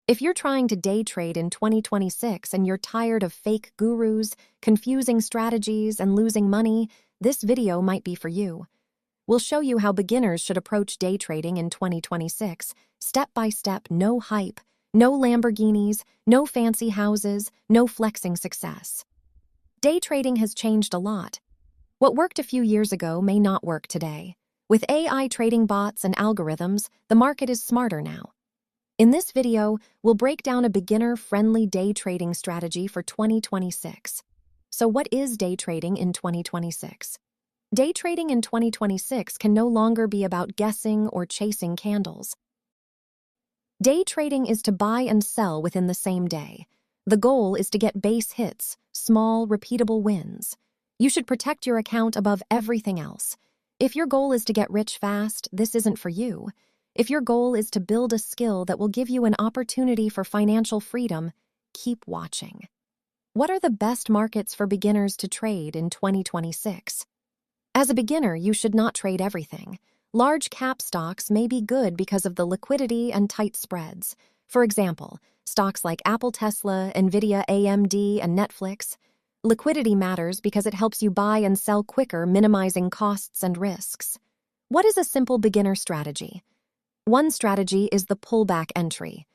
If you're trying to day trade in 2026 and you're tired of fake gurus, confusing strategies, and losing money, this video might be for you. We'll show you how beginners should approach day trading in 2026, step by step, no hype, no Lamborghinis, no fancy houses, no flexing success. Day trading has changed a lot. What worked a few years ago may not work today. With AI trading bots and algorithms, the market is smarter now. In this video, we'll break down a beginner-friendly day trading strategy for 2026. So what is day trading in 2026? Day trading in 2026 can no longer be about guessing or chasing candles. Day trading is to buy and sell within the same day. The goal is to get base hits, small, repeatable wins. You should protect your account above everything else. If your goal is to get rich fast, this isn't for you. If your goal is to build a skill that will give you an opportunity for financial freedom, keep watching. What are the best markets for beginners to trade in 2026? As a beginner, you should not trade everything. Large cap stocks may be good because of the liquidity and tight spreads. For example, stocks like Apple, Tesla, Nvidia, AMD, and Netflix. Liquidity matters because it helps you buy and sell quicker, minimizing costs and risks. What is a simple beginner strategy? One strategy is the pullback entry.